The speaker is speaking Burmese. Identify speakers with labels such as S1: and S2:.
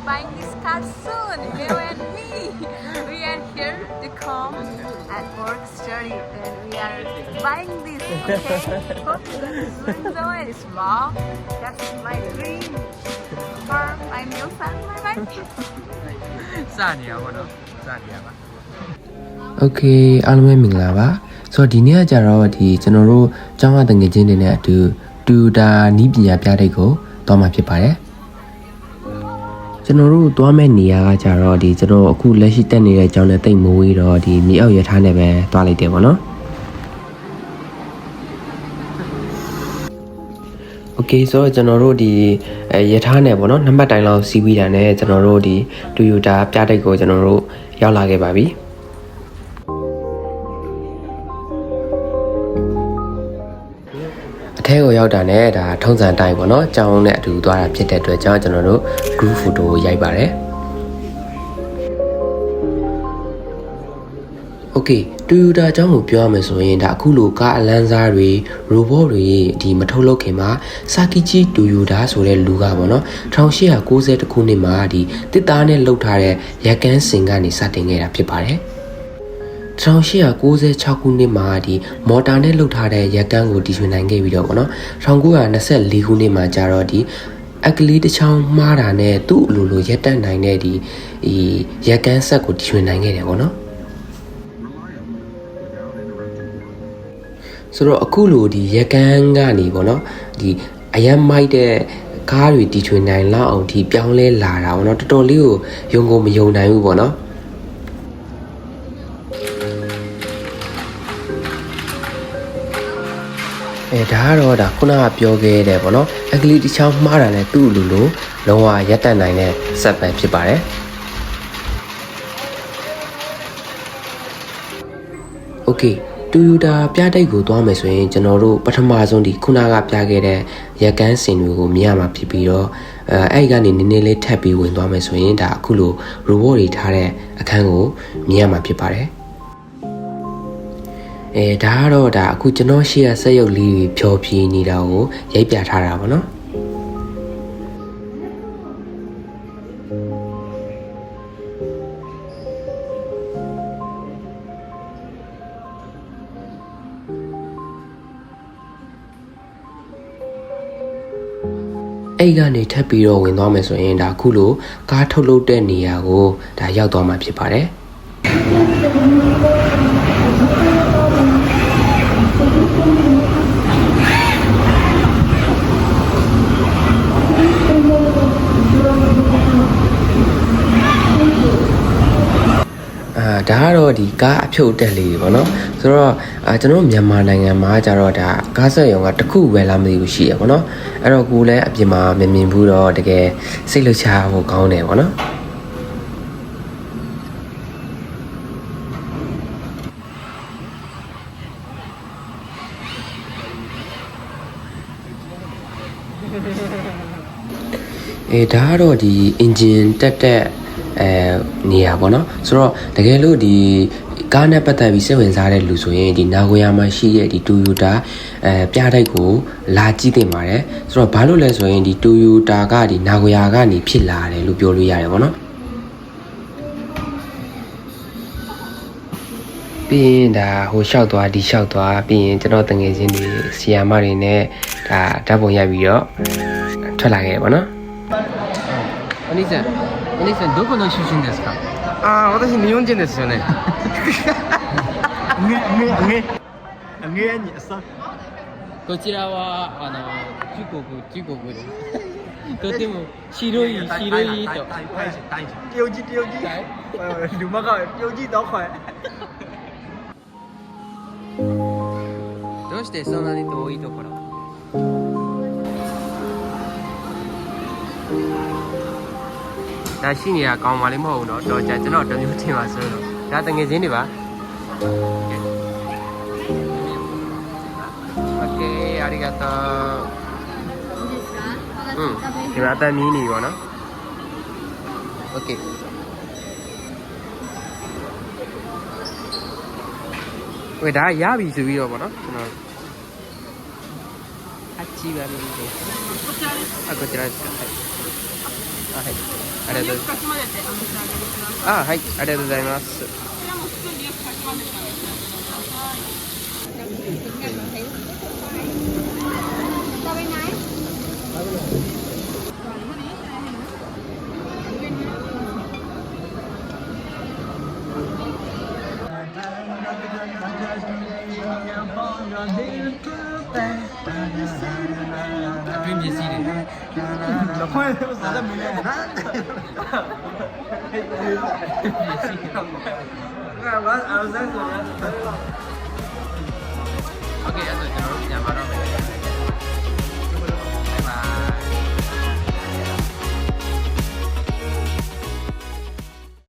S1: buying this card soon. Leo and me. We are here to come at work study and we are buying this. Okay. Hope you guys enjoy this vlog. That's my dream for my new son, my wife.
S2: စနေရပါတော့စနေရပါ
S3: โอเคအားလုံးပဲမင်္ဂလာပါဆိုတော့ဒီနေ့ကကြတော့ဒီကျွန်တော်တို့ကျောင်းကတငယ်ချင်းတွေနဲ့အတူတူတာနီးပညာပြတဲ့ကိုသွားမှာဖြစ်ပါတယ်ကျွန်တော်တို့သွားမဲ့နေရာကကြတော့ဒီကျွန်တော်အခုလက်ရှိတက်နေတဲ့ကျောင်းနဲ့တိတ်မိုးဝေးတော့ဒီမြေအောက်ရထားနဲ့ပဲသွားလိုက်တယ်ပေါ့နော်โอเคဆိုတော့ကျွန်တော်တို့ဒီရထားနဲ့ပေါ့နော်နံပါတ်တိုင်းလောက်စီးပြီးတာနဲ့ကျွန်တော်တို့ဒီ Toyota ပြတဲ့ကိုကျွန်တော်တို့ရောက်လာခဲ့ပါပြီအထဲကိုရောက်တာနဲ့ဒါထုံးစံတိုင်းပေါ့နော်ကျောင်းနဲ့အတူသွားတာဖြစ်တဲ့အတွက်ကြောင့်ကျွန်တော်တို့ group photo ကိုရိုက်ပါတယ်โอเค Toyota ကျောင်းကိုပြောရမယ်ဆိုရင်ဒါအခုလိုကားအလန်းစားတွေ robot တွေဒီမထုတ်လုပ်ခင်မှာ Sakichi Toyota ဆိုတဲ့လူကပေါ့နော်1890ခုနှစ်မှာဒီတစ်သားနဲ့လှုပ်ထားတဲ့ရက်ကန်းစင်ကနေစတင်ခဲ့တာဖြစ်ပါတယ်1896ခုနှစ်မှာဒီမော်တာနဲ့လှုပ်ထားတဲ့ရက်ကန်းကိုတီထွင်နိုင်ခဲ့ပြီးတော့ပေါ့နော်1924ခုနှစ်မှာကျတော့ဒီအကလေးတစ်ချောင်းမှားတာနဲ့သူ့အလိုလိုရက်တက်နိုင်တဲ့ဒီရက်ကန်းဆက်ကိုတီထွင်နိုင်ခဲ့တယ်ပေါ့နော်ဆိုတော့အခုလိုဒီရက်ကန်းကနေပေါ့နော်ဒီအရန်မိုက်တဲ့ကားတွေတီထွင်နိုင်လောက်အောင်ဒီပြောင်းလဲလာတာပေါ့နော်တော်တော်လေးကိုယုံကုန်မယုံနိုင်ဘူးပေါ့နော်ဒါကတော့ဒါခုနကပြောခဲ့တဲ့ပေါ့နော်အကလေးတစ်ချောင်းမှားတာနဲ့သူ့လူလိုလုံးဝရက်တက်နိုင်တဲ့ဆက်ပဲဖြစ်ပါတယ်โอเคToyota ပြတိုက်ကိုသွားမယ်ဆိုရင်ကျွန်တော်တို့ပထမဆုံးဒီခုနကပြခဲ့တဲ့ရက်ကန်းစင်တွေကိုမြင်ရမှာဖြစ်ပြီးတော့အဲ့ဒီကနေနည်းနည်းလေးထပ်ပြီးဝင်သွားမယ်ဆိုရင်ဒါအခုလို robot တွေထားတဲ့အခန်းကိုမြင်ရမှာဖြစ်ပါတယ်ဒါကတော့ဒါအခုကျွန်တော်ရှေ့ကစက်ရုပ်လေးတွေဖြောပြနေတာကိုရိုက်ပြထားတာပေါ့နော်အဲ့ကနေထပ်ပြီးတော့ဝင်သွားမယ်ဆိုရင်ဒါအခုလိုကားထုတ်လုပ်တဲ့နေရာကိုဒါရောက်သွားမှာဖြစ်ပါတယ်ဒါကတော့ဒီကားအဖြုတ်တက်လေးပေါ့နော်ဆိုတော့ကျွန်တော်မြန်မာနိုင်ငံမှာကျတော့ဒါကားဆက်ရုံကတစ်ခုပဲလားမသိဘူးရှိရပေါ့နော်အဲ့တော့ကိုလည်းအပြင်မှာမမြင်ဘူးတော့တကယ်စိတ်လှချဖို့ကောင်းတယ်ပေါ့နော်ဒါကတော့ဒီ engine တက်နေရပေါ့နော်ဆိုတော့တကယ်လို့ဒီကားနဲ့ပတ်သက်ပြီးစိတ်ဝင်စားတဲ့လူဆိုရင်ဒီနာဂိုယာမှာရှိတဲ့ဒီ Toyota ပြတိုက်ကိုလာကြည့်သင့်ပါတယ်ဆိုတော့ဘာလို့လဲဆိုရင်ဒီ Toyota ကဒီနာဂိုယာကနေဖြစ်လာတယ်လို့ပြောလို့ရတယ်ပေါ့နော်ပြီးရင်ဒါဟိုလျှောက်သွားဒီလျှောက်သွားပြီးရင်ကျွန်တော်တငယ်ချင်းတွေဆီယာမတွေနဲ့ဒါဓာတ်ပုံရိုက်ပြီးတော့ထွက်လာခဲ့ပေါ့နော်お兄さんどこの出身ですか
S2: 私日本人ですよね
S4: こちらは中国ですとても白いと
S2: 丢鸡流氓个丢鸡倒快
S4: どうしてそんなに遠いところ
S3: ဒါရှိနေတာကောင်းပါလိမ့်မဟုတ်ဘူးเนาะတော့ကျွန်တော်တမျိုးထင်ပါဆိုတော့ဒါတငယ်ချင်းတွေပါโอเคありがとうဒီမှာအတန်မီးနေရောเนาะโอเคဝေဒါရပြီဆိုပြီးတော့ဗောနော်ကျွန်တော်အချီပါလို့こちらですかはいありがとうございます。
S1: かき混ぜてお召し上がりください。
S3: あ、はい、ありがとうございます。
S1: こちらもスプーンでよくかき混ぜてお召し上がりください。食べない？
S4: အတွင်းပစ္စည်းတွေ
S2: 老朋友我在没来呢。我在说。
S4: โอเคအဲ့ဒါကျွန်တော်တို့ပြန်ပါတော့